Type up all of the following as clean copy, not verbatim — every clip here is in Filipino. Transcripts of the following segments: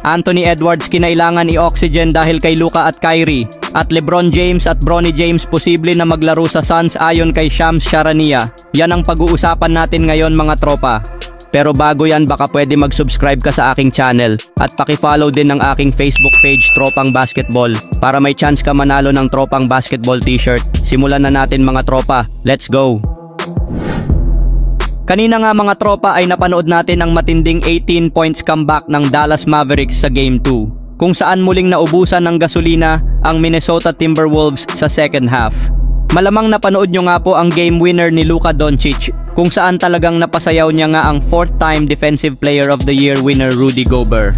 Anthony Edwards kinailangan i-oxygen dahil kay Luka at Kyrie. At LeBron James at Bronny James posible na maglaro sa Suns ayon kay Shams Charania. Yan ang pag-uusapan natin ngayon mga tropa. Pero bago yan, baka pwede mag-subscribe ka sa aking channel at paki-follow din ng aking Facebook page Tropang Basketball para may chance ka manalo ng Tropang Basketball t-shirt. Simulan na natin mga tropa. Let's go! Kanina nga mga tropa ay napanood natin ang matinding 18 points comeback ng Dallas Mavericks sa Game 2, kung saan muling naubusan ng gasolina ang Minnesota Timberwolves sa second half. Malamang napanood nyo nga po ang game winner ni Luka Doncic, kung saan talagang napasayaw niya nga ang 4th time Defensive Player of the Year winner Rudy Gobert.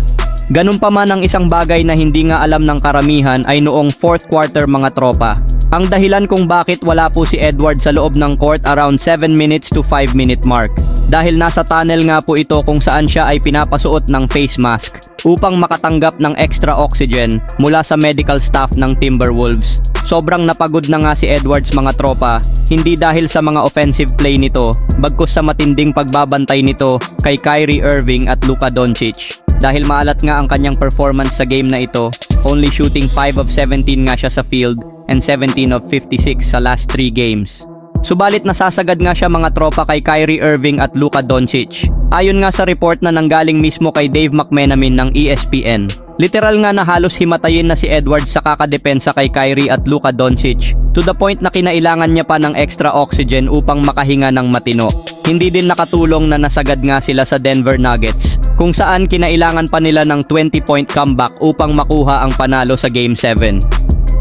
Ganun pa man ang isang bagay na hindi nga alam ng karamihan ay noong 4th quarter mga tropa. Ang dahilan kung bakit wala po si Edwards sa loob ng court around 7 minutes to 5 minute mark. Dahil nasa tunnel nga po ito kung saan siya ay pinapasuot ng face mask upang makatanggap ng extra oxygen mula sa medical staff ng Timberwolves. Sobrang napagod na nga si Edwards mga tropa, hindi dahil sa mga offensive play nito, bagkus sa matinding pagbabantay nito kay Kyrie Irving at Luka Doncic. Dahil maalat nga ang kanyang performance sa game na ito, only shooting 5 of 17 nga siya sa field and 17 of 56 sa last 3 games. Subalit nasasagad nga siya mga tropa kay Kyrie Irving at Luka Doncic. Ayon nga sa report na nanggaling mismo kay Dave McMenamin ng ESPN. Literal nga na halos himatayin na si Edwards sa kakadepensa kay Kyrie at Luka Doncic, to the point na kinailangan niya pa ng extra oxygen upang makahinga ng matino. Hindi din nakatulong na nasagad nga sila sa Denver Nuggets, kung saan kinailangan pa nila ng 20-point comeback upang makuha ang panalo sa Game 7.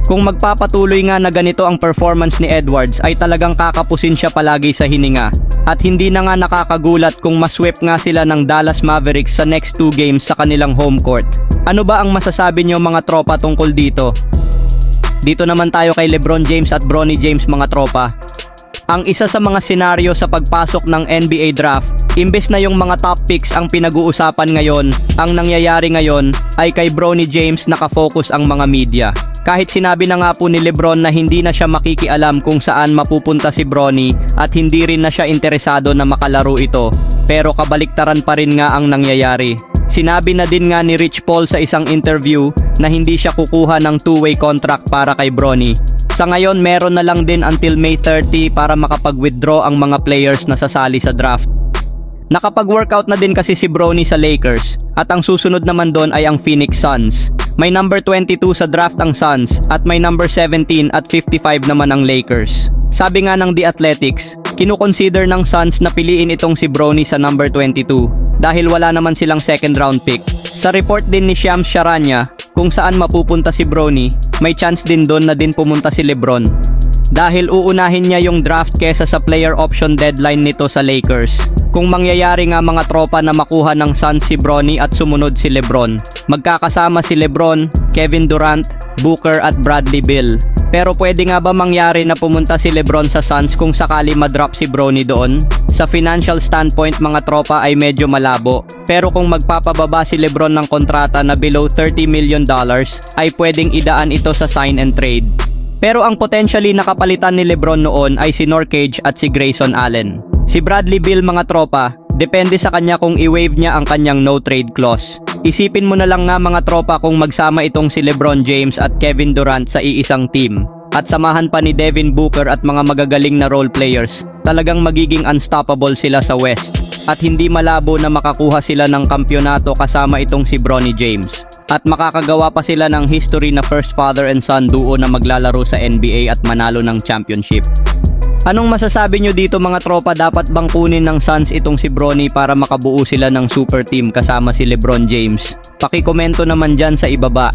Kung magpapatuloy nga na ganito ang performance ni Edwards ay talagang kakapusin siya palagi sa hininga. At hindi na nga nakakagulat kung masweep nga sila ng Dallas Mavericks sa next 2 games sa kanilang home court. Ano ba ang masasabi nyo mga tropa tungkol dito? Dito naman tayo kay LeBron James at Bronny James mga tropa. Ang isa sa mga senaryo sa pagpasok ng NBA draft, imbes na yung mga top picks ang pinag-uusapan ngayon, ang nangyayari ngayon ay kay Bronny James nakafocus ang mga media. Kahit sinabi na nga po ni LeBron na hindi na siya makikialam kung saan mapupunta si Bronny at hindi rin na siya interesado na makalaro ito, pero kabaliktaran pa rin nga ang nangyayari. Sinabi na din nga ni Rich Paul sa isang interview na hindi siya kukuha ng 2-way contract para kay Bronny. Sa ngayon meron na lang din until May 30 para makapag-withdraw ang mga players na sasali sa draft. Nakapag-workout na din kasi si Bronny sa Lakers at ang susunod naman doon ay ang Phoenix Suns. May number 22 sa draft ang Suns at may number 17 at 55 naman ang Lakers. Sabi nga ng The Athletics, kinukonsider ng Suns na piliin itong si Bronny sa number 22 dahil wala naman silang second round pick. Sa report din ni Shams Charania kung saan mapupunta si Bronny, may chance din doon na din pumunta si LeBron. Dahil uunahin niya yung draft kesa sa player option deadline nito sa Lakers. Kung mangyayari nga mga tropa na makuha ng Suns si Bronny at sumunod si LeBron, magkakasama si LeBron, Kevin Durant, Booker at Bradley Beal. Pero pwede nga ba mangyari na pumunta si LeBron sa Suns kung sakali madrop si Bronny doon? Sa financial standpoint mga tropa ay medyo malabo. Pero kung magpapababa si LeBron ng kontrata na below $30 million, ay pwedeng idaan ito sa sign and trade. Pero ang potentially nakapalitan ni LeBron noon ay si Nurkic at si Grayson Allen. Si Bradley Beal mga tropa, depende sa kanya kung i-waive niya ang kanyang no trade clause. Isipin mo na lang nga mga tropa kung magsama itong si LeBron James at Kevin Durant sa iisang team at samahan pa ni Devin Booker at mga magagaling na role players, talagang magiging unstoppable sila sa West at hindi malabo na makakuha sila ng kampyonato kasama itong si Bronny James. At makakagawa pa sila ng history na first father and son duo na maglalaro sa NBA at manalo ng championship. Anong masasabi nyo dito mga tropa, dapat bang kunin ng Suns itong si Bronny para makabuo sila ng super team kasama si LeBron James? Pakikomento naman dyan sa ibaba.